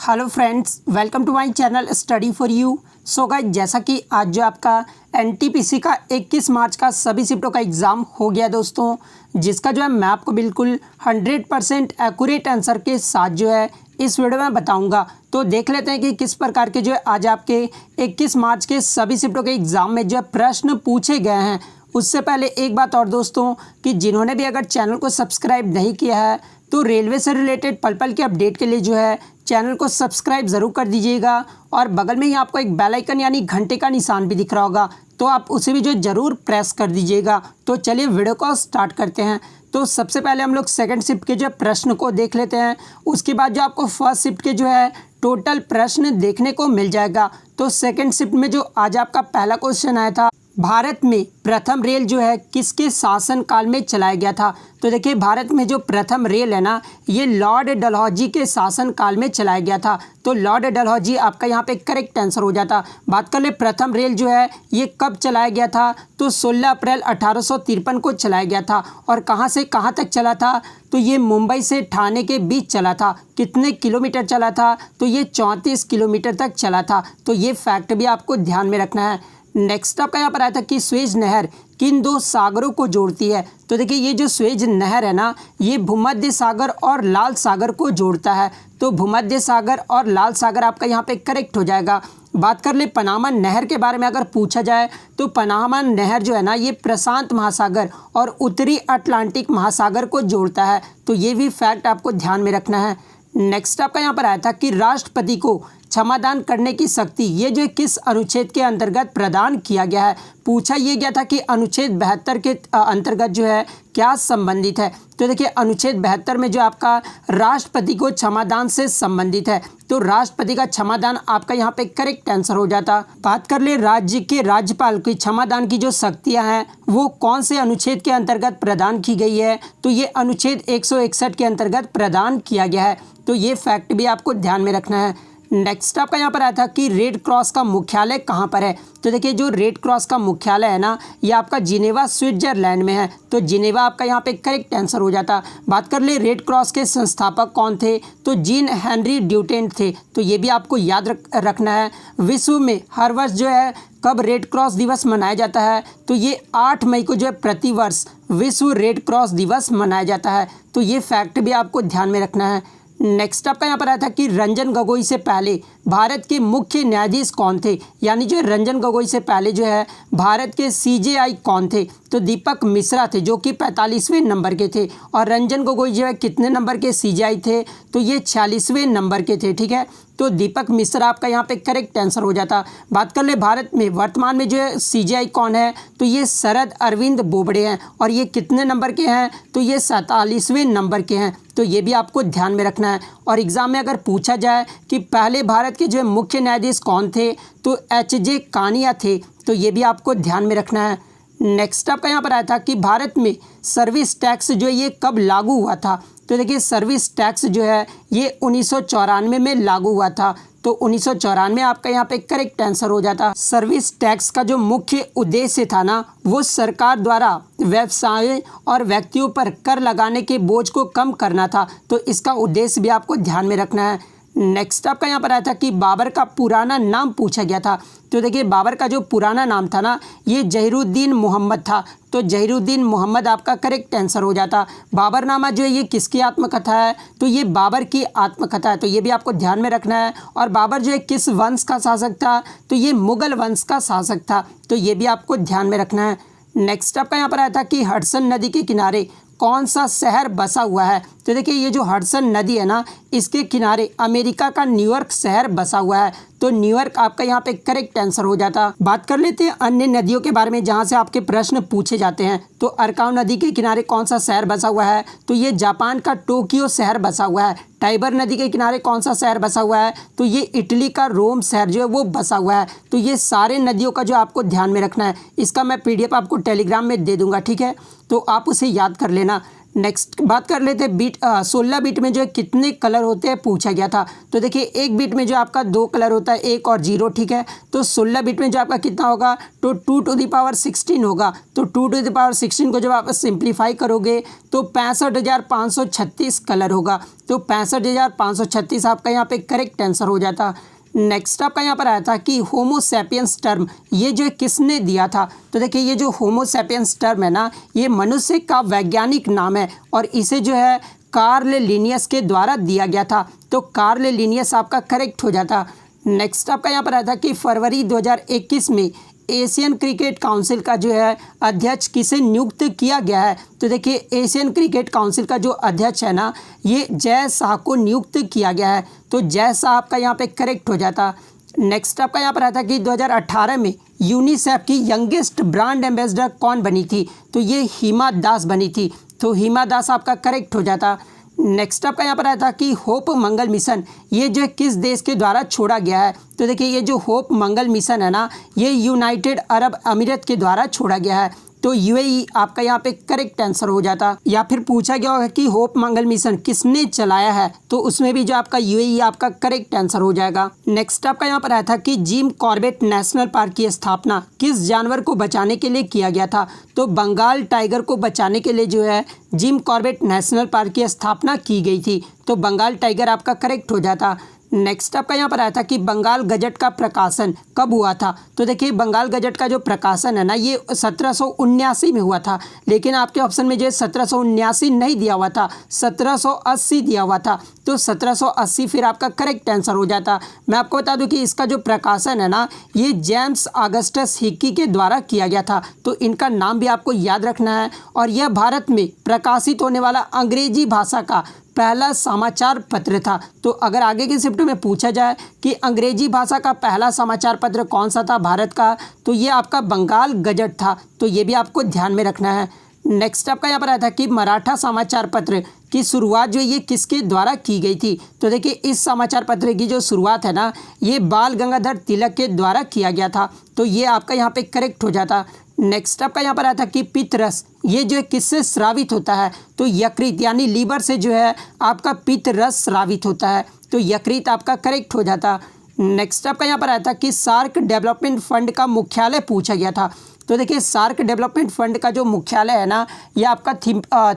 Hello friends, welcome to my channel study for you. So guys, जैसा कि आज जो आपका एनटीपीसी का 21 मार्च का सभी शिफ्टों का एग्ज़ाम हो गया दोस्तों, जिसका जो है मैं आपको बिल्कुल 100% एक्यूरेट आंसर के साथ जो है इस वीडियो में बताऊंगा। तो देख लेते हैं कि किस प्रकार के जो है आज आपके 21 मार्च के सभी शिफ्टों के एग्ज़ाम में जो प्रश्न पूछे गए हैं। उससे पहले एक बात और दोस्तों, कि जिन्होंने भी अगर चैनल को सब्सक्राइब नहीं किया है तो रेलवे से रिलेटेड पल पल के अपडेट के लिए जो है चैनल को सब्सक्राइब ज़रूर कर दीजिएगा। और बगल में ही आपको एक बेल आइकन यानी घंटे का निशान भी दिख रहा होगा, तो आप उसे भी जो ज़रूर प्रेस कर दीजिएगा। तो चलिए वीडियो को स्टार्ट करते हैं। तो सबसे पहले हम लोग सेकंड शिफ्ट के जो प्रश्न को देख लेते हैं। उसके बाद जो आपको फर्स्ट शिफ्ट के जो है टोटल प्रश्न देखने को मिल जाएगा। तो सेकंड शिफ्ट में जो आज आपका पहला क्वेश्चन आया था, भारत में प्रथम रेल जो है किसके शासन काल में चलाया गया था। तो देखिए, भारत में जो प्रथम रेल है ना, ये लॉर्ड डलहौजी के शासन काल में चलाया गया था। तो लॉर्ड डलहौजी आपका यहाँ पे करेक्ट आंसर हो जाता। बात कर ले प्रथम रेल जो है ये कब चलाया गया था, तो 16 अप्रैल 1853 को चलाया गया था। और कहाँ से कहाँ तक चला था, तो ये मुंबई से ठाणे के बीच चला था। कितने किलोमीटर चला था, तो ये 34 किलोमीटर तक चला था। तो ये फैक्ट भी आपको ध्यान में रखना है। नेक्स्ट आपका यहाँ पर आया था कि स्वेज नहर किन दो सागरों को जोड़ती है। तो देखिए, ये जो स्वेज नहर है ना, ये भूमध्य सागर और लाल सागर को जोड़ता है। तो भूमध्य सागर और लाल सागर आपका यहाँ पे करेक्ट हो जाएगा। बात कर ले पनामा नहर के बारे में अगर पूछा जाए, तो पनामा नहर जो है ना, ये प्रशांत महासागर और उत्तरी अटलांटिक महासागर को जोड़ता है। तो ये भी फैक्ट आपको ध्यान में रखना है। नेक्स्ट आपका यहाँ पर आया था कि राष्ट्रपति को क्षमादान करने की शक्ति ये जो किस अनुच्छेद के अंतर्गत प्रदान किया गया है। पूछा ये गया था कि अनुच्छेद 72 के अंतर्गत जो है क्या संबंधित है। तो देखिए, अनुच्छेद 72 में जो आपका राष्ट्रपति को क्षमादान से संबंधित है। तो राष्ट्रपति का क्षमादान आपका यहाँ पे करेक्ट आंसर हो जाता। बात कर ले राज्य के राज्यपाल की क्षमादान की जो शक्तियाँ हैं वो कौन से अनुच्छेद के अंतर्गत प्रदान की गई है, तो ये अनुच्छेद 161 के अंतर्गत प्रदान किया गया है। तो ये फैक्ट भी आपको ध्यान में रखना है। नेक्स्ट आपका यहाँ पर आया था कि रेड क्रॉस का मुख्यालय कहाँ पर है। तो देखिए, जो रेड क्रॉस का मुख्यालय है ना, ये आपका जिनेवा स्विट्जरलैंड में है। तो जिनेवा आपका यहाँ पे करेक्ट आंसर हो जाता। बात कर ले रेड क्रॉस के संस्थापक कौन थे, तो जीन हेनरी ड्यूटेंट थे। तो ये भी आपको याद रखना है। विश्व में हर वर्ष जो है कब रेड क्रॉस दिवस मनाया जाता है, तो ये 8 मई को जो है प्रतिवर्ष विश्व रेड क्रॉस दिवस मनाया जाता है। तो ये फैक्ट भी आपको ध्यान में रखना है। नेक्स्ट आपका यहाँ पर आया था कि रंजन गोगोई से पहले भारत के मुख्य न्यायाधीश कौन थे। यानी जो रंजन गोगोई से पहले जो है भारत के सीजेआई कौन थे, तो दीपक मिश्रा थे, जो कि 45वें नंबर के थे। और रंजन गोगोई जो है कितने नंबर के सीजेआई थे, तो ये 46वें नंबर के थे। ठीक है, तो दीपक मिश्रा आपका यहाँ पे करेक्ट आंसर हो जाता। बात कर ले भारत में वर्तमान में जो है सीजेआई कौन है, तो ये शरद अरविंद बोबड़े हैं। और ये कितने नंबर के हैं, तो ये 47वें नंबर के हैं। तो ये भी आपको ध्यान में रखना है। और एग्जाम में अगर पूछा जाए कि पहले भारत के जो है मुख्य न्यायाधीश कौन थे, तो एच.जे. कानिया थे। तो ये भी आपको ध्यान में रखना है। नेक्स्ट आपका यहाँ पर आया था कि भारत में सर्विस टैक्स जो है ये कब लागू हुआ था। तो देखिए, सर्विस टैक्स जो है ये 1994 में लागू हुआ था। तो 1994 आपका यहाँ पे करेक्ट आंसर हो जाता। सर्विस टैक्स का जो मुख्य उद्देश्य था ना, वो सरकार द्वारा व्यवसाय और व्यक्तियों पर कर लगाने के बोझ को कम करना था। तो इसका उद्देश्य भी आपको ध्यान में रखना है। नेक्स्ट आपका यहाँ पर आया था कि बाबर का पुराना नाम पूछा गया था। तो देखिए, बाबर का जो पुराना नाम था ना, ये जहीरुद्दीन मोहम्मद था। तो जहीरुद्दीन मोहम्मद आपका करेक्ट आंसर हो जाता। बाबरनामा जो है ये किसकी आत्मकथा है, तो ये बाबर की आत्मकथा है। तो ये भी आपको ध्यान में रखना है। और बाबर जो है किस वंश का शासक था, तो ये मुगल वंश का शासक था। तो ये भी आपको ध्यान में रखना है। नेक्स्ट आपका यहाँ पर आया था कि हडसन नदी के किनारे कौन सा शहर बसा हुआ है। तो देखिए, ये जो हडसन नदी है ना, इसके किनारे अमेरिका का न्यूयॉर्क शहर बसा हुआ है। तो न्यूयॉर्क आपका यहाँ पे करेक्ट आंसर हो जाता। बात कर लेते हैं अन्य नदियों के बारे में जहाँ से आपके प्रश्न पूछे जाते हैं। तो अरकाव नदी के किनारे कौन सा शहर बसा हुआ है, तो ये जापान का टोक्यो शहर बसा हुआ है। टाइबर नदी के किनारे कौन सा शहर बसा हुआ है, तो ये इटली का रोम शहर जो है वो बसा हुआ है। तो ये सारे नदियों का जो आपको ध्यान में रखना है, इसका मैं PDF आपको टेलीग्राम में दे दूंगा। ठीक है, तो आप उसे याद कर लेना। नेक्स्ट बात कर लेते हैं बीट 16 बीट में जो है कितने कलर होते हैं पूछा गया था। तो देखिए एक बीट में जो आपका 2 कलर होता है, 1 और 0, ठीक है। तो 16 बीट में जो आपका कितना होगा, तो 2 to the power 16 होगा। तो 2 to the power 16 को जब आप सिंप्लीफाई करोगे तो 65,536 कलर होगा। तो 65,536 आपका यहाँ पे करेक्ट आंसर हो जाता। नेक्स्ट आपका यहाँ पर आया था कि होमोसैपियंस टर्म ये जो है किसने दिया था। तो देखिए ये जो होमोसैपियंस टर्म है ना, ये मनुष्य का वैज्ञानिक नाम है और इसे जो है कार्ल लिनियस के द्वारा दिया गया था। तो कार्ल लिनियस आपका करेक्ट हो जाता। नेक्स्ट आपका यहाँ पर आया था कि फरवरी 2021 में एशियन क्रिकेट काउंसिल का जो है अध्यक्ष किसे नियुक्त किया गया है। तो देखिए एशियन क्रिकेट काउंसिल का जो अध्यक्ष है ना, ये जय शाह को नियुक्त किया गया है। तो जय शाह आपका यहाँ पे करेक्ट हो जाता। नेक्स्ट आपका यहाँ पर आया था कि 2018 में यूनिसेफ की यंगेस्ट ब्रांड एम्बेसडर कौन बनी थी। तो ये हिमा दास बनी थी। तो हिमा दास आपका करेक्ट हो जाता। नेक्स्ट आपका यहाँ पर आया था कि होप मंगल मिशन ये जो किस देश के द्वारा छोड़ा गया है। तो देखिए ये जो होप मंगल मिशन है ना, ये यूनाइटेड अरब अमीरात के द्वारा छोड़ा गया है। तो यूएई आपका यहाँ पे करेक्ट आंसर हो जाता। या फिर पूछा गया होगा कि होप मंगल मिशन किसने चलाया है, तो उसमें भी जो आपका यूएई आपका करेक्ट आंसर हो जाएगा। नेक्स्ट आपका यहाँ पर आया था कि जिम कॉर्बेट नेशनल पार्क की स्थापना किस जानवर को बचाने के लिए किया गया था। तो बंगाल टाइगर को बचाने के लिए जो है जिम कॉर्बेट नेशनल पार्क की स्थापना की गई थी। तो बंगाल टाइगर आपका करेक्ट हो जाता। नेक्स्ट आपका यहाँ पर आया था कि बंगाल गजट का प्रकाशन कब हुआ था। तो देखिए बंगाल गजट का जो प्रकाशन है ना, ये 1779 में हुआ था। लेकिन आपके ऑप्शन में जो है 1779 नहीं दिया हुआ था, 1780 दिया हुआ था। तो 1780 फिर आपका करेक्ट आंसर हो जाता। मैं आपको बता दूं कि इसका जो प्रकाशन है ना, ये जेम्स ऑगस्टस हिकी के द्वारा किया गया था। तो इनका नाम भी आपको याद रखना है। और यह भारत में प्रकाशित होने वाला अंग्रेजी भाषा का पहला समाचार पत्र था। तो अगर आगे की शिफ्ट में पूछा जाए कि अंग्रेजी भाषा का पहला समाचार पत्र कौन सा था भारत का, तो ये आपका बंगाल गजट था। तो ये भी आपको ध्यान में रखना है। नेक्स्ट आपका यहाँ पर आया था कि मराठा समाचार पत्र की शुरुआत जो ये किसके द्वारा की गई थी। तो देखिए इस समाचार पत्र की जो शुरुआत है ना, ये बाल गंगाधर तिलक के द्वारा किया गया था। तो ये आपका यहाँ पे करेक्ट हो जाता। नेक्स्ट आपका यहाँ पर आया था कि पित्तरस ये जो है किससे स्रावित होता है। तो यकृत यानी लीवर से जो है आपका पित्तरस स्रावित होता है। तो यकृत आपका करेक्ट हो जाता। नेक्स्ट आपका यहाँ पर आया था कि सार्क डेवलपमेंट फंड का मुख्यालय पूछा गया था। तो देखिए सार्क डेवलपमेंट फंड का जो मुख्यालय है ना, ये आपका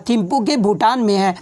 थिम्पू के भूटान में है।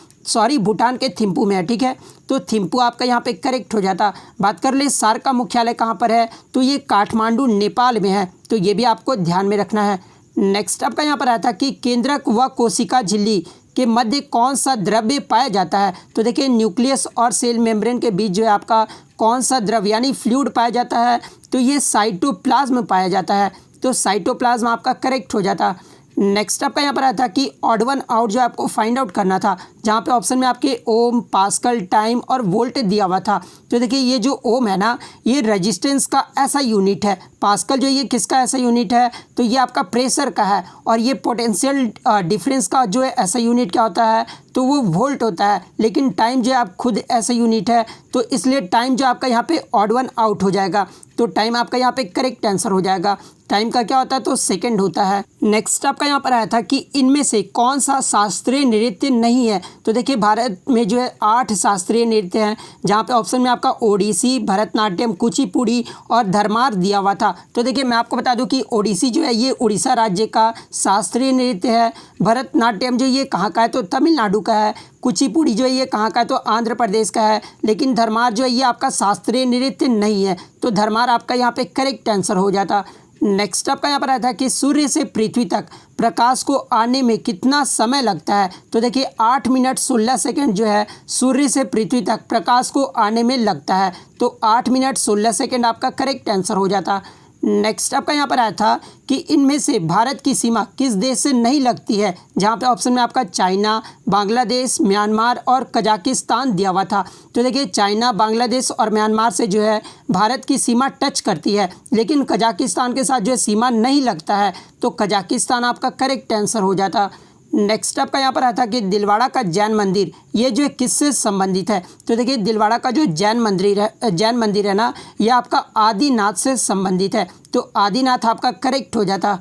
भूटान के थिम्पू में है, ठीक है। तो थिम्पू आपका यहाँ पे करेक्ट हो जाता। बात कर ले सार्क का मुख्यालय कहाँ पर है, तो ये काठमांडू नेपाल में है। तो ये भी आपको ध्यान में रखना है। नेक्स्ट आपका यहाँ पर आया था कि केंद्रक व कोशिका झिल्ली के मध्य कौन सा द्रव्य पाया जाता है। तो देखिए न्यूक्लियस और सेल मेम्ब्रेन के बीच जो है आपका कौन सा द्रव्य यानी फ्लूइड पाया जाता है। तो ये साइटोप्लाज्म पाया जाता है। तो साइटोप्लाज्म आपका करेक्ट हो जाता। नेक्स्ट आपका यहाँ पर आया था कि ऑड वन आउट जो आपको फाइंड आउट करना था, जहाँ पे ऑप्शन में आपके ओम, पास्कल, टाइम और वोल्ट दिया हुआ था। तो देखिए ये जो ओम है ना, ये रेजिस्टेंस का ऐसा यूनिट है। पास्कल जो ये किसका ऐसा यूनिट है, तो ये आपका प्रेशर का है। और ये पोटेंशियल डिफरेंस का जो है ऐसा यूनिट क्या होता है, तो वो वोल्ट होता है। लेकिन टाइम जो है आप खुद ऐसा यूनिट है, तो इसलिए टाइम जो आपका यहाँ पे ऑड वन आउट हो जाएगा। तो टाइम आपका यहाँ पे करेक्ट आंसर हो जाएगा। टाइम का क्या होता है, तो सेकंड होता है। नेक्स्ट आपका यहाँ पर आया था कि इनमें से कौन सा शास्त्रीय नृत्य नहीं है। तो देखिए भारत में जो है 8 शास्त्रीय नृत्य हैं, जहाँ पे ऑप्शन में आपका ओडिसी, भरतनाट्यम, कुचिपुड़ी और धर्मार दिया हुआ था। तो देखिए मैं आपको बता दूं कि ओडिसी जो है ये उड़ीसा राज्य का शास्त्रीय नृत्य है। भरतनाट्यम जो ये कहाँ का है, तो तमिलनाडु का है। कुचिपुड़ी जो है ये कहाँ का है, तो आंध्र प्रदेश का है। लेकिन धर्मार जो है ये आपका शास्त्रीय नृत्य नहीं है। तो धर्मार आपका यहाँ पे करेक्ट आंसर हो जाता। नेक्स्ट आपका यहाँ पर आया था कि सूर्य से पृथ्वी तक प्रकाश को आने में कितना समय लगता है। तो देखिए 8 मिनट 16 सेकंड जो है सूर्य से पृथ्वी तक प्रकाश को आने में लगता है। तो 8 मिनट 16 सेकंड आपका करेक्ट आंसर हो जाता। नेक्स्ट आपका यहाँ पर आया था कि इनमें से भारत की सीमा किस देश से नहीं लगती है, जहाँ पे ऑप्शन में आपका चाइना, बांग्लादेश, म्यांमार और कजाकिस्तान दिया हुआ था। तो देखिए चाइना, बांग्लादेश और म्यांमार से जो है भारत की सीमा टच करती है, लेकिन कजाकिस्तान के साथ जो है सीमा नहीं लगता है। तो कजाकिस्तान आपका करेक्ट आंसर हो जाता। नेक्स्ट आपका यहाँ पर आता है कि दिलवाड़ा का जैन मंदिर ये जो है किससे संबंधित है। तो देखिए दिलवाड़ा का जो जैन मंदिर है ना, ये आपका आदिनाथ से संबंधित है। तो आदिनाथ आपका करेक्ट हो जाता।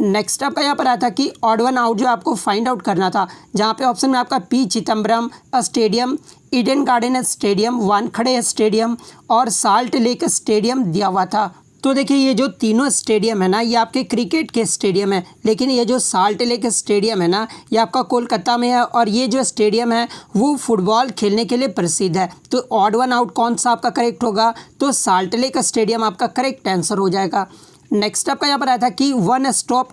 नेक्स्ट आपका यहाँ पर आया था कि ऑड वन आउट जो आपको फाइंड आउट करना था, जहाँ पे ऑप्शन में आपका P Chidambaram stadium, Eden garden stadium, Wankhede stadium और साल्ट लेक स्टेडियम दिया हुआ था। तो देखिए ये जो तीनों स्टेडियम है ना, ये आपके क्रिकेट के स्टेडियम है, लेकिन ये जो साल्ट लेक स्टेडियम है ना, ये आपका कोलकाता में है और ये जो स्टेडियम है वो फुटबॉल खेलने के लिए प्रसिद्ध है। तो ऑड वन आउट कौन सा आपका करेक्ट होगा, तो साल्ट लेक स्टेडियम आपका करेक्ट आंसर हो जाएगा। नेक्स्ट आपका यहाँ पर आया था कि वन स्टॉप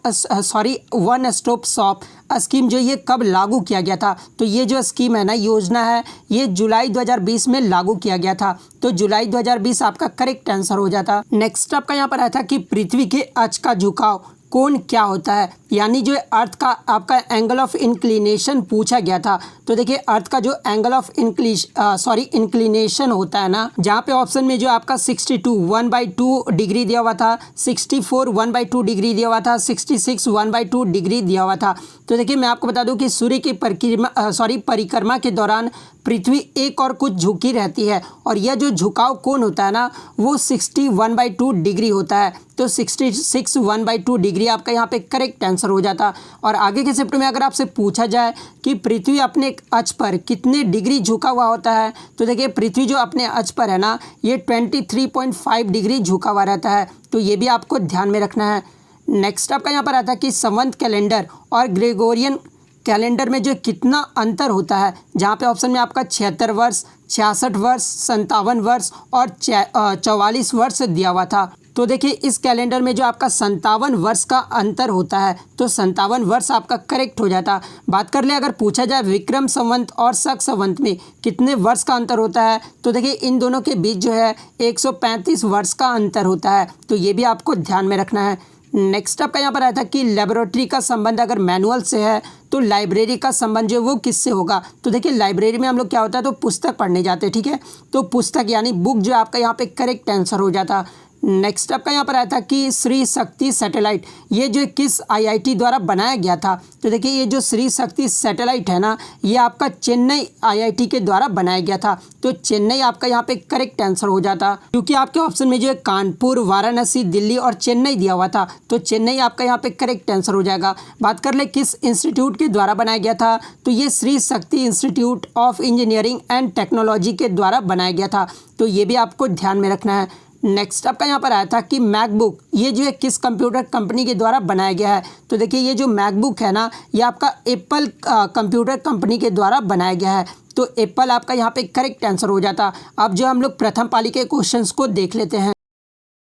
शॉप स्कीम जो ये कब लागू किया गया था, तो ये जो स्कीम है ना, योजना है, ये जुलाई 2020 में लागू किया गया था। तो जुलाई 2020 आपका करेक्ट आंसर हो जाता। नेक्स्ट आपका यहाँ पर आया था कि पृथ्वी के अक्ष का झुकाव कोण क्या होता है, यानी जो अर्थ का आपका एंगल ऑफ इंक्लिनेशन पूछा गया था। तो देखिए अर्थ का जो एंगल ऑफ इंक्लिनेशन होता है ना, जहाँ पे ऑप्शन में जो आपका 62 1/2 डिग्री दिया हुआ था, 64 1/2 डिग्री दिया हुआ था, 66 1/2 डिग्री दिया हुआ था। तो देखिए मैं आपको बता दूं कि सूर्य की परिक्रमा के दौरान पृथ्वी एक और कुछ झुकी रहती है और यह जो झुकाव कोण होता है ना, वो 61/2 डिग्री होता है। तो 66 1/2 डिग्री आपका यहाँ पे करेक्ट आंसर हो जाता। और आगे के शिफ्ट में अगर आपसे पूछा जाए कि पृथ्वी अपने अक्ष पर कितने डिग्री झुका हुआ होता है, तो देखिए पृथ्वी जो अपने अक्ष पर है ना, ये 23.5 डिग्री झुका हुआ रहता है। तो ये भी आपको ध्यान में रखना है। नेक्स्ट आपका यहाँ पर आता है कि संवत कैलेंडर और ग्रेगोरियन कैलेंडर में जो कितना अंतर होता है, जहाँ पे ऑप्शन में आपका 76 वर्ष, 66 वर्ष, 57 वर्ष और 44 वर्ष दिया हुआ था। तो देखिए इस कैलेंडर में जो आपका 57 वर्ष का अंतर होता है, तो 57 वर्ष आपका करेक्ट हो जाता। बात कर ले अगर पूछा जाए विक्रम संवत और शक संवत में कितने वर्ष का अंतर होता है, तो देखिए इन दोनों के बीच जो है 135 वर्ष का अंतर होता है। तो ये भी आपको ध्यान में रखना है। नेक्स्ट आपका यहाँ पर आया था कि लेबोरेटरी का संबंध अगर मैनुअल से है, तो लाइब्रेरी का संबंध जो वो किससे होगा। तो देखिए लाइब्रेरी में हम लोग क्या होता है, तो पुस्तक पढ़ने जाते हैं, ठीक है। तो पुस्तक यानी बुक जो आपका यहाँ पे करेक्ट आंसर हो जाता। नेक्स्ट आपका यहाँ पर आया था कि श्री शक्ति सैटेलाइट ये जो किस आईआईटी द्वारा बनाया गया था। तो देखिए ये जो श्री शक्ति सैटेलाइट है ना, ये आपका चेन्नई आईआईटी के द्वारा बनाया गया था। तो चेन्नई आपका यहाँ पे करेक्ट आंसर हो जाता, क्योंकि आपके ऑप्शन में जो है कानपुर, वाराणसी, दिल्ली और चेन्नई दिया हुआ था। तो चेन्नई आपका यहाँ पे करेक्ट आंसर हो जाएगा। बात कर ले किस इंस्टीट्यूट के द्वारा बनाया गया था, तो ये Shri Shakti institute of engineering and technology के द्वारा बनाया गया था। तो ये भी आपको ध्यान में रखना है। नेक्स्ट आपका यहाँ पर आया था कि मैकबुक ये जो है किस कंप्यूटर कंपनी के द्वारा बनाया गया है। तो देखिए ये जो मैकबुक है ना, ये आपका एप्पल कंप्यूटर कंपनी के द्वारा बनाया गया है। तो एप्पल आपका यहाँ पे करेक्ट आंसर हो जाता। अब जो हम लोग प्रथम पाली के क्वेश्चंस को देख लेते हैं।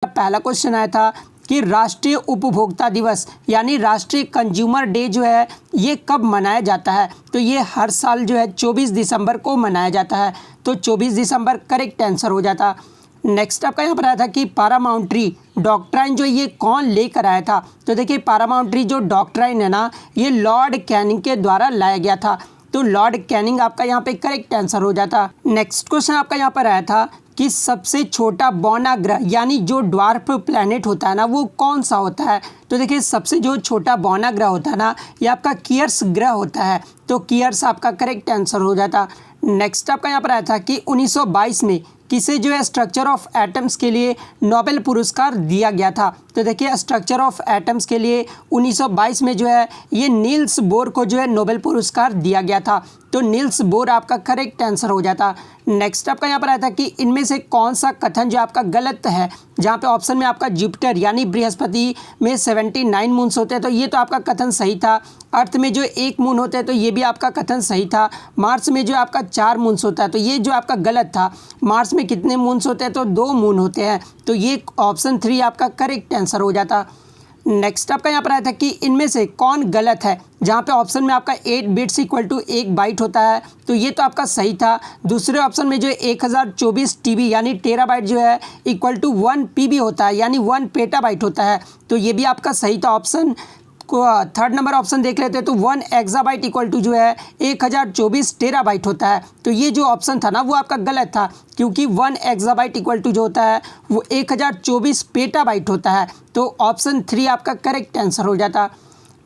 पहला क्वेश्चन आया था कि राष्ट्रीय उपभोक्ता दिवस यानी राष्ट्रीय कंज्यूमर डे जो है ये कब मनाया जाता है। तो ये हर साल जो है 24 दिसंबर को मनाया जाता है। तो 24 दिसंबर करेक्ट आंसर हो जाता। नेक्स्ट आपका यहाँ पर आया था कि पारामाउंट्री डॉक्ट्राइन जो ये कौन लेकर आया था। तो देखिए पारामाउंट्री जो डॉक्ट्राइन है ना, ये लॉर्ड कैनिंग के द्वारा लाया गया था। तो लॉर्ड कैनिंग आपका यहाँ पे करेक्ट आंसर हो जाता। नेक्स्ट क्वेश्चन आपका यहाँ पर आया था कि सबसे छोटा बौना ग्रह यानी जो ड्वार्फ प्लैनेट होता है ना, वो कौन सा होता है। तो देखिए सबसे जो छोटा बौना ग्रह होता है ना, ये आपका कियर्स ग्रह होता है। तो कियर्स आपका करेक्ट आंसर हो जाता। नेक्स्ट आपका यहाँ पर आया था कि 1922 में किसे जो है स्ट्रक्चर ऑफ एटम्स के लिए नोबेल पुरस्कार दिया गया था। तो देखिए स्ट्रक्चर ऑफ एटम्स के लिए 1922 में जो है ये नील्स बोर को जो है नोबेल पुरस्कार दिया गया था। तो नील्स बोर आपका करेक्ट आंसर हो जाता। नेक्स्ट आपका यहाँ पर आया था कि इनमें से कौन सा कथन जो आपका गलत है, जहाँ पे ऑप्शन में आपका जुपिटर यानी बृहस्पति में 79 मून्स होते हैं, तो ये तो आपका कथन सही था। अर्थ में जो 1 मून होता है, तो ये भी आपका कथन सही था। मार्स में जो आपका 4 मून्स होता है, तो ये जो आपका गलत था। मार्स में कितने मून्स होते हैं, तो 2 मून होते हैं। तो ये ऑप्शन 3 आपका करेक्ट आंसर हो जाता। नेक्स्ट आपका यहाँ पर आया था कि इनमें से कौन गलत है, जहाँ पे ऑप्शन में आपका 8 बिट्स इक्वल टू 1 बाइट होता है। तो ये तो आपका सही था। दूसरे ऑप्शन में जो 1024 टीबी यानी टेराबाइट जो है इक्वल टू 1 पीबी होता है, यानी 1 पेटाबाइट होता है। तो ये भी आपका सही था ऑप्शन को। थर्ड नंबर ऑप्शन देख लेते हैं, तो 1 एक्साबाइट इक्वल टू जो है 1024 टेराबाइट होता है। तो ये जो ऑप्शन था ना, वो आपका गलत था, क्योंकि 1 एक्साबाइट इक्वल टू जो होता है वो 1024 पेटाबाइट होता है। तो ऑप्शन 3 आपका करेक्ट आंसर हो जाता।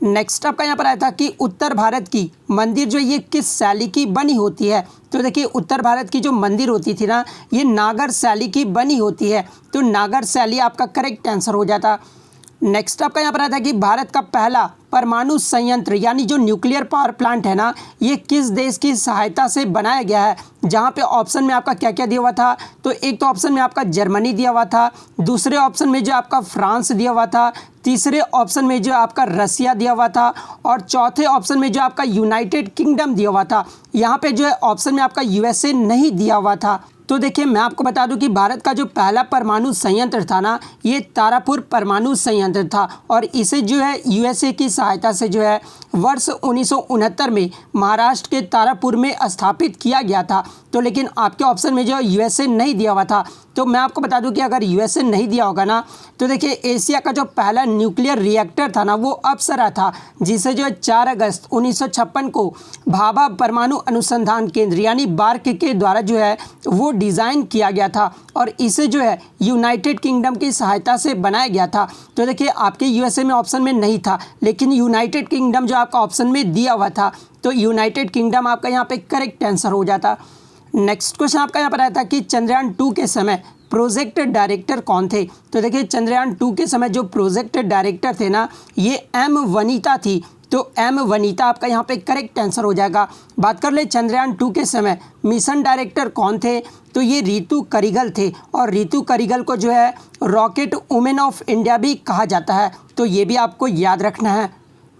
नेक्स्ट आपका यहाँ पर आया था कि उत्तर भारत की मंदिर जो ये किस शैली की बनी होती है। तो देखिए उत्तर भारत की जो मंदिर होती थी ना, ये नागर शैली की बनी होती है। तो नागर शैली आपका करेक्ट आंसर हो जाता। नेक्स्ट आपका यहाँ पर आता है कि भारत का पहला परमाणु संयंत्र यानी जो न्यूक्लियर पावर प्लांट है ना, ये किस देश की सहायता से बनाया गया है। जहाँ पे ऑप्शन में आपका क्या क्या दिया हुआ था, तो एक तो ऑप्शन में आपका जर्मनी दिया हुआ था, दूसरे ऑप्शन में जो आपका फ्रांस दिया हुआ था, तीसरे ऑप्शन में जो आपका रसिया दिया हुआ था, और चौथे ऑप्शन में जो आपका यूनाइटेड किंगडम दिया हुआ था। यहाँ पे जो है ऑप्शन में आपका यूएसए नहीं दिया हुआ था। तो देखिए मैं आपको बता दूं कि भारत का जो पहला परमाणु संयंत्र था ना, ये तारापुर परमाणु संयंत्र था, और इसे जो है यूएसए की सहायता से जो है वर्ष 1969 में महाराष्ट्र के तारापुर में स्थापित किया गया था। तो लेकिन आपके ऑप्शन में जो यूएसए नहीं दिया हुआ था। तो मैं आपको बता दूं कि अगर यूएसए नहीं दिया होगा ना, तो देखिए एशिया का जो पहला न्यूक्लियर रिएक्टर था ना, वो अप्सरा था, जिसे जो है 4 अगस्त 1956 को भाभा परमाणु अनुसंधान केंद्र यानी बार्क के द्वारा जो है वो डिज़ाइन किया गया था, और इसे जो है यूनाइटेड किंगडम की सहायता से बनाया गया था। तो देखिए आपके यूएसए में ऑप्शन में नहीं था, लेकिन यूनाइटेड किंगडम जो आपका ऑप्शन में दिया हुआ था, तो यूनाइटेड किंगडम आपका यहाँ पे करेक्ट आंसर हो जाता। नेक्स्ट क्वेश्चन आपका यहाँ पर आया था कि चंद्रयान 2 के समय प्रोजेक्ट डायरेक्टर कौन थे। तो देखिए चंद्रयान 2 के समय जो प्रोजेक्ट डायरेक्टर थे ना, ये एम वनीता थी। तो एम वनीता आपका यहाँ पे करेक्ट आंसर हो जाएगा। बात कर ले चंद्रयान 2 के समय मिशन डायरेक्टर कौन थे, तो ये रितु करिगल थे, और रितु करिगल को जो है रॉकेट वुमेन ऑफ इंडिया भी कहा जाता है। तो ये भी आपको याद रखना है।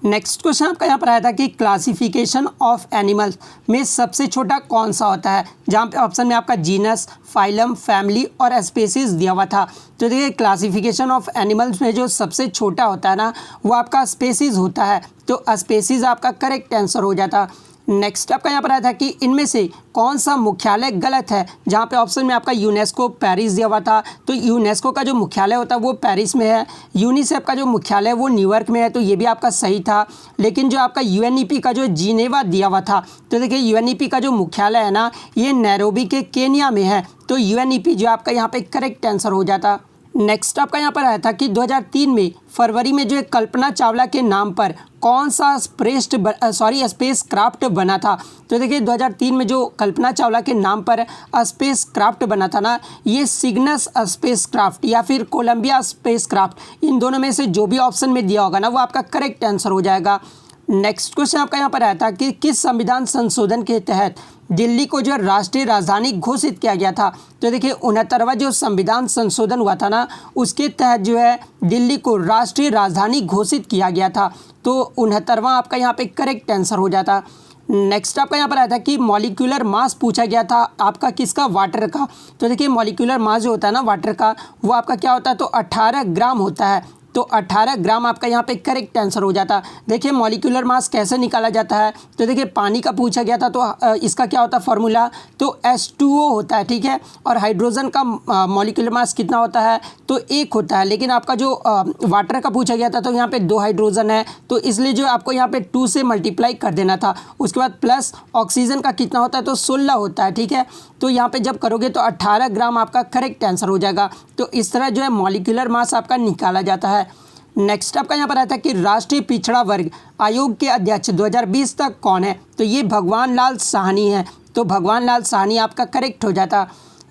नेक्स्ट क्वेश्चन आपका यहाँ पर आया था कि क्लासिफिकेशन ऑफ एनिमल्स में सबसे छोटा कौन सा होता है, जहाँ पे ऑप्शन में आपका जीनस, फाइलम, फैमिली और स्पेसीज दिया हुआ था। तो देखिए क्लासिफिकेशन ऑफ एनिमल्स में जो सबसे छोटा होता है ना, वो आपका स्पेसीज होता है। तो स्पेसीज आपका करेक्ट आंसर हो जाता। नेक्स्ट आपका यहाँ पर आया था कि इनमें से कौन सा मुख्यालय गलत है, जहाँ पे ऑप्शन में आपका यूनेस्को पेरिस दिया हुआ था। तो यूनेस्को का जो मुख्यालय होता है वो पेरिस में है। यूनिसेफ का जो मुख्यालय वो न्यूयॉर्क में है, तो ये भी आपका सही था। लेकिन जो आपका यूएनईपी का जो जिनेवा दिया हुआ था, तो देखिए यूएनईपी का जो मुख्यालय है ना, ये नैरोबी के केन्या में है। तो यूएनईपी जो आपका यहाँ पे करेक्ट आंसर हो जाता। नेक्स्ट आपका यहाँ पर आया था कि 2003 में फरवरी में जो है कल्पना चावला के नाम पर कौन सा स्पेस क्राफ्ट बना था। तो देखिए 2003 में जो कल्पना चावला के नाम पर स्पेस क्राफ्ट बना था ना, ये सिग्नस स्पेस क्राफ्ट या फिर कोलंबिया स्पेस क्राफ्ट, इन दोनों में से जो भी ऑप्शन में दिया होगा ना, वो आपका करेक्ट आंसर हो जाएगा। नेक्स्ट क्वेश्चन आपका यहाँ पर आया था कि किस संविधान संशोधन के तहत दिल्ली को जो राष्ट्रीय राजधानी घोषित किया गया था। तो देखिए 69वां जो संविधान संशोधन हुआ था ना, उसके तहत जो है दिल्ली को राष्ट्रीय राजधानी घोषित किया गया था। तो 69वां आपका यहाँ पे करेक्ट आंसर हो जाता। नेक्स्ट आपका यहाँ पर आया था कि मॉलिक्यूलर मास पूछा गया था आपका किसका, वाटर का। तो देखिए मॉलिक्यूलर मास जो होता है ना वाटर का, वो आपका क्या होता है, तो 18 ग्राम होता है। तो 18 ग्राम आपका यहाँ पे करेक्ट आंसर हो जाता। देखिए मॉलिक्यूलर मास कैसे निकाला जाता है, तो देखिए पानी का पूछा गया था, तो इसका क्या होता है फॉर्मूला, तो H2O होता है, ठीक है। और हाइड्रोजन का मॉलिक्यूलर मास कितना होता है, तो 1 होता है। लेकिन आपका जो वाटर का पूछा गया था, तो यहाँ पे 2 हाइड्रोजन है, तो इसलिए जो आपको यहाँ पे 2 से मल्टीप्लाई कर देना था। उसके बाद प्लस ऑक्सीजन का कितना होता है, तो 16 होता है, ठीक है। तो यहाँ पे जब करोगे तो 18 ग्राम आपका करेक्ट आंसर हो जाएगा। तो इस तरह जो है मॉलिक्यूलर मास आपका निकाला जाता है। नेक्स्ट आपका यहाँ पर आता है कि राष्ट्रीय पिछड़ा वर्ग आयोग के अध्यक्ष 2020 तक कौन है। तो ये भगवान लाल साहनी है। तो भगवान लाल साहनी आपका करेक्ट हो जाता।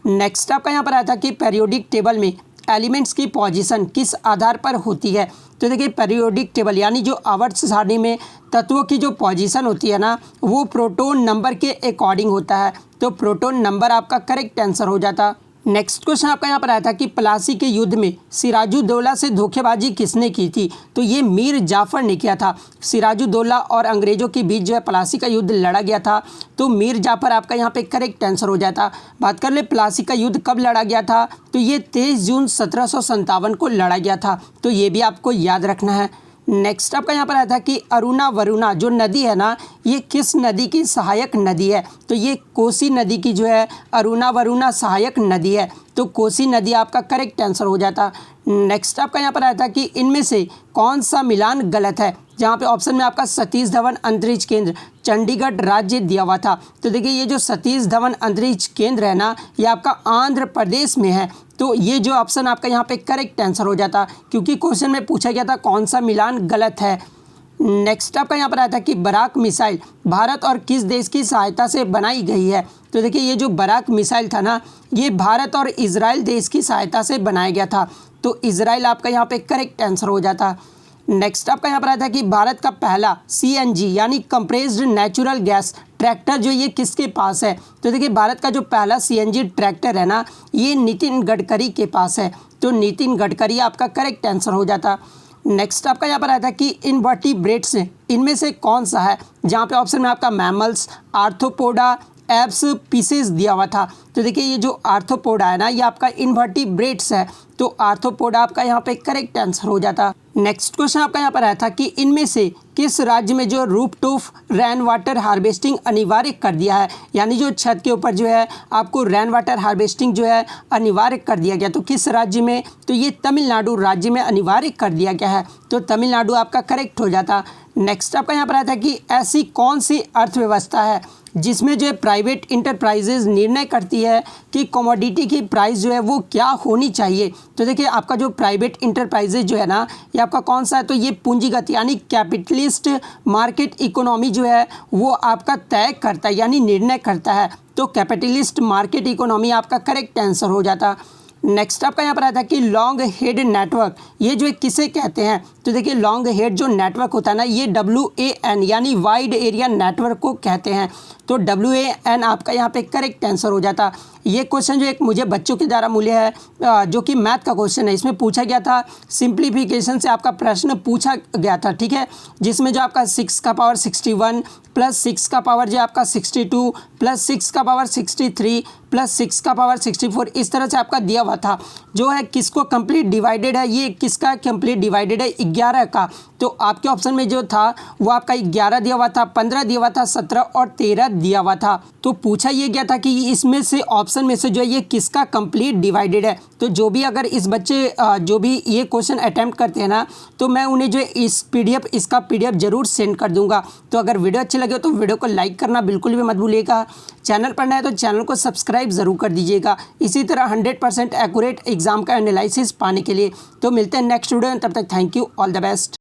नेक्स्ट आपका यहाँ पर आया था कि पीरियोडिक टेबल में एलिमेंट्स की पोजीशन किस आधार पर होती है। तो देखिए पीरियोडिक टेबल यानी जो आवर्त सारणी में तत्वों की जो पोजीशन होती है ना, वो प्रोटॉन नंबर के अकॉर्डिंग होता है। तो प्रोटॉन नंबर आपका करेक्ट आंसर हो जाता। नेक्स्ट क्वेश्चन आपका यहाँ पर आया था कि प्लासी के युद्ध में सिराजुद्दौला से धोखेबाजी किसने की थी। तो ये मीर जाफ़र ने किया था। सिराजुद्दौला और अंग्रेज़ों के बीच जो है प्लासी का युद्ध लड़ा गया था। तो मीर जाफ़र आपका यहाँ पे करेक्ट आंसर हो जाता। बात कर ले प्लासी का युद्ध कब लड़ा गया था, तो ये 23 जून 1757 को लड़ा गया था। तो ये भी आपको याद रखना है। नेक्स्ट आपका यहाँ पर आया था कि अरुणा वरुणा जो नदी है ना, ये किस नदी की सहायक नदी है। तो ये कोसी नदी की जो है अरुणा वरुणा सहायक नदी है। तो कोसी नदी आपका करेक्ट आंसर हो जाता। नेक्स्ट आपका यहाँ पर आया था कि इनमें से कौन सा मिलान गलत है, जहाँ पे ऑप्शन में आपका सतीश धवन अंतरिक्ष केंद्र चंडीगढ़ राज्य दिया हुआ था। तो देखिए ये जो सतीश धवन अंतरिक्ष केंद्र है ना, ये आपका आंध्र प्रदेश में है। तो ये जो ऑप्शन आपका यहाँ पे करेक्ट आंसर हो जाता, क्योंकि क्वेश्चन में पूछा गया था कौन सा मिलान गलत है। नेक्स्ट आपका यहाँ पर आया था कि बराक मिसाइल भारत और किस देश की सहायता से बनाई गई है। तो देखिए ये जो बराक मिसाइल था ना, ये भारत और इजराइल देश की सहायता से बनाया गया था। तो इजराइल आपका यहाँ पे करेक्ट आंसर हो जाता। नेक्स्ट आपका यहाँ पर आया था कि भारत का पहला CNG यानी कंप्रेस्ड नेचुरल गैस ट्रैक्टर जो ये किसके पास है। तो देखिए भारत का जो पहला CNG ट्रैक्टर है ना, ये नितिन गडकरी के पास है। तो नितिन गडकरी आपका करेक्ट आंसर हो जाता। नेक्स्ट आपका यहाँ पर आया था कि इनवर्टिब्रेट्स इनमें से कौन सा है, जहाँ पे ऑप्शन में आपका मैमल्स, आर्थ्रोपोडा, एप्स, पीसेस दिया हुआ था। तो देखिए ये जो आर्थ्रोपोडा है ना, ये आपका इनवर्टिब्रेट्स है। तो आर्थ्रोपोडा आपका यहाँ पे करेक्ट आंसर हो जाता। नेक्स्ट क्वेश्चन आपका यहाँ पर आया था कि इनमें से किस राज्य में जो रूफटॉप रेन वाटर हार्वेस्टिंग अनिवार्य कर दिया है, यानी जो छत के ऊपर जो है आपको रेन वाटर हार्वेस्टिंग जो है अनिवार्य कर दिया गया। तो किस राज्य में, तो ये तमिलनाडु राज्य में अनिवार्य कर दिया गया है। तो तमिलनाडु आपका करेक्ट हो जाता। नेक्स्ट आपका यहाँ पर आया था कि ऐसी कौन सी अर्थव्यवस्था है जिसमें जो है प्राइवेट इंटरप्राइजेज निर्णय करती है कि कमोडिटी की प्राइस जो है वो क्या होनी चाहिए। तो देखिए आपका जो प्राइवेट इंटरप्राइजेज जो है ना, ये आपका कौन सा है, तो ये पूंजीगत यानी कैपिटलिस्ट मार्केट इकोनॉमी जो है वो आपका तय करता है यानी निर्णय करता है। तो कैपिटलिस्ट मार्केट इकोनॉमी आपका करेक्ट आंसर हो जाता। नेक्स्ट आपका यहाँ पर आया था कि लॉन्ग हेड नेटवर्क ये जो है किसे कहते हैं। तो देखिए लॉन्ग हेड जो नेटवर्क होता है ना, ये WAN यानी वाइड एरिया नेटवर्क को कहते हैं। तो WAN आपका यहाँ पे करेक्ट आंसर हो जाता। ये क्वेश्चन जो एक मुझे बच्चों के द्वारा मिले है, जो कि मैथ का क्वेश्चन है। इसमें पूछा गया था, सिंप्लीफिकेशन से आपका प्रश्न पूछा गया था, ठीक है, जिसमें जो आपका 6 का पावर 61 प्लस 6 का पावर जो आपका 62 प्लस 6 का पावर 63 प्लस 6 का पावर 64 इस तरह से आपका दिया हुआ था। जो है किसको कंप्लीट डिवाइडेड है, ये किसका कंप्लीट डिवाइडेड है, 11 का। तो आपके ऑप्शन में जो था वो आपका 11 दिया हुआ था, 15 दिया हुआ था, 17 और 13 दिया हुआ था। तो पूछा ये गया था कि इसमें से ऑप्शन में से जो है ये किसका कंप्लीट डिवाइडेड है। तो जो भी अगर इस बच्चे जो भी ये क्वेश्चन अटैम्प्ट करते हैं ना, तो मैं उन्हें जो इस इसका PDF जरूर सेंड कर दूंगा। तो अगर वीडियो अच्छी लगे तो वीडियो को लाइक करना बिल्कुल भी मत भूलिएगा। चैनल पर नया है तो चैनल को सब्सक्राइब जरूर कर दीजिएगा। इसी तरह 100% एक्यूरेट एग्जाम का एनालिसिस पाने के लिए। तो मिलते हैं नेक्स्ट वीडियो में, तब तक thank you, all the best.